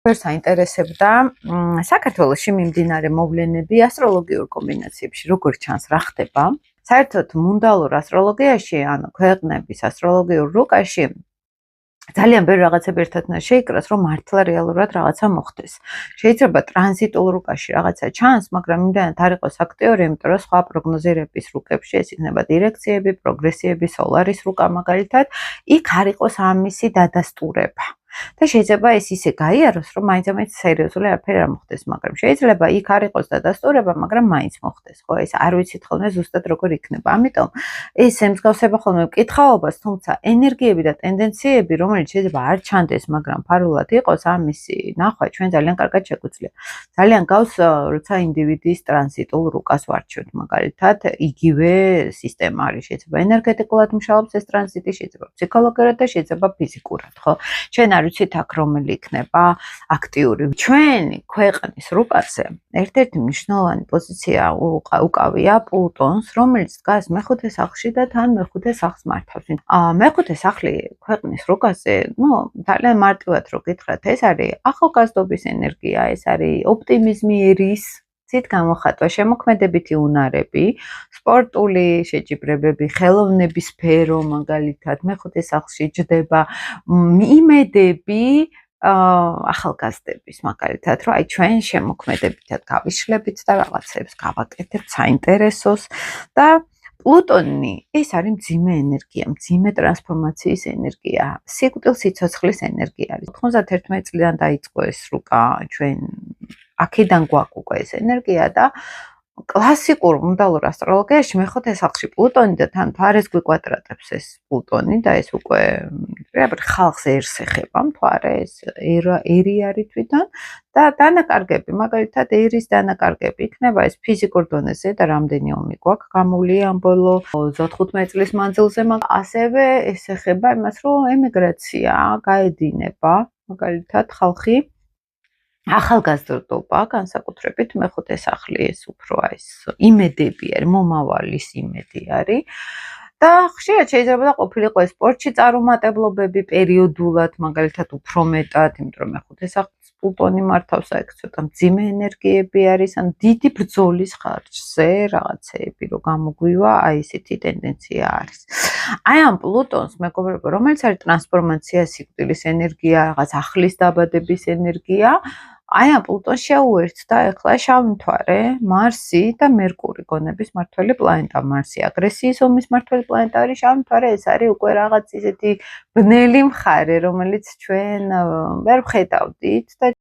Ბევრს აინტერესებდა საქართველოში მიმდინარე მოვლენები ასტროლოგიურ კომბინაციებში, როგორ ჩანს, რა ხდება. საერთოდ მუნდალურ ასტროლოგიაში, ანუ ქვეყნების ასტროლოგიურ რუკაში ძალიან ბევრი რაღაცები ერთად უნდა შეიკრას, რომ მართლა რეალურად რაღაცა მოხდეს. შეიძლება ტრანზიტულ რუკაში რაღაცა ჩანს, მაგრამ იმდანაც არ იყოს აქტიური, იმიტომ რომ სხვა პროგნოზირების რუკებში ეს იქნება დირექციები, პროგრესიები, სოლარის რუკა მაგალითად, იქ არ იყოს ამისი დადასტურება. და შეიძლება ეს ისე გაიაროს, რომ მაინც სერიოზული არაფერი არ მოხდეს, მაგრამ შეიძლება იქ არ იყოს დადასტურება, მაგრამ მაინც მოხდეს, ხო, ეს არ ვიცით ხოლმე ზუსტად როგორ იქნება. ამიტომ ეს ემსგავსება ხოლმე მკითხაობას, თუმცა ენერგიები და ტენდენციები, რომელიც შეიძლება არ ჩანდეს, მაგრამ ფარულად იყოს, ამისი ნახვა ჩვენ ძალიან კარგად შეგვიძლია. ძალიან გავს, როცა ინდივიდის ტრანზიტულ რუკას ვარჩევთ, მაგალითად, იგივე სისტემა არის, შეიძლება ენერგეტიკულად მუშაობს ეს ტრანზიტი, შეიძლება ფსიქოლოგიურად და შეიძლება ფიზიკურად, ხო? ჩვენ არ ვიცით აქ რომელი იქნება აქტიური. ჩვენი ქვეყნის რუკაზე ერთ-ერთი მნიშვნელოვანი პოზიცია უკავია პლუტონს, რომელიც დგას მეხუთე სახლში და თან მეხუთე სახლს მართავს. მეხუთე სახლი ქვეყნის რუკაზე, ძალიან მარტივად რო გითხრათ, ეს არის ახალგაზრდობის ენერგია, ეს არის ოპტიმიზმი ერის ცით გამოხატვა, შემოქმედებითი უნარები, სპორტული შეჯიბრებები, ხელოვნების სფერო, მაგალითად, მეხუთე სახლში ჯდება იმედები ახალგაზრდების, მაგალითად, რომ აი ჩვენ შემოქმედებითად გავიშლებით და რაღაცებს გავაკეთებთ საინტერესოს და პლუტონი ეს არის მძიმე ენერგია, მძიმე ტრანსფორმაციის ენერგია, სიკვდილ-სიცოცხლის ენერგია არის. 91 წლიდან დაიწყო ეს რუკა, ჩვენ აქედან გვაქვს უკვე ეს ენერგია და კლასიკურ მუნდალურ ასტროლოგიაში მეხუთე სახლში პლუტონი და თან მთვარეს გვიკვადრატებს ეს პლუტონი და ეს უკვე ხალხს ერს ეხება მთვარე, ეს ერი არის თვითონ და დანაკარგები, მაგალითად ერის დანაკარგები იქნება ეს ფიზიკურ დონეზე და რამდენი ომი გვაქვს გამული ამ ბოლო 15 წლის მანძილზე, ასევე ეს ეხება იმას, რომ ემიგრაცია გაედინება, მაგალითად ხალხი ახალგაზრდობა, განსაკუთრებით მეხუთე სახლი ეს უფრო ეს იმედები არის, მომავალის იმედი არის. და ხშირად შეიძლება და ყოფილიყო ეს სპორტში წარუმატებლობები პერიოდულად, მაგალითად უფრო მეტად, იმიტომ რომ მეხუთე სახლს პლუტონი მართავს, აქ ცოტა მძიმე ენერგიები არის, ან დიდი ბრძოლის ხარჯზე რაღაცეები რო გამოგვივა, აი ესეთი ტენდენცია არის. აი ამ პლუტონს მეგობრებო, რომელიც არის ტრანსფორმაცია, სიკვდილის ენერგია, რაღაც ახლის დაბადების ენერგია, აი ამ პლუტონს შეუერთდა ახლა შავი მთვარე, მარსი და მერკური, გონების მმართველი პლანეტა. მარსი აგრესიის ომის მმართველი პლანეტა არის, შავი მთვარე ეს არის უკვე რაღაც ისეთი ბნელი მხარე, რომელიც ჩვენ ვერ ვხედავდით და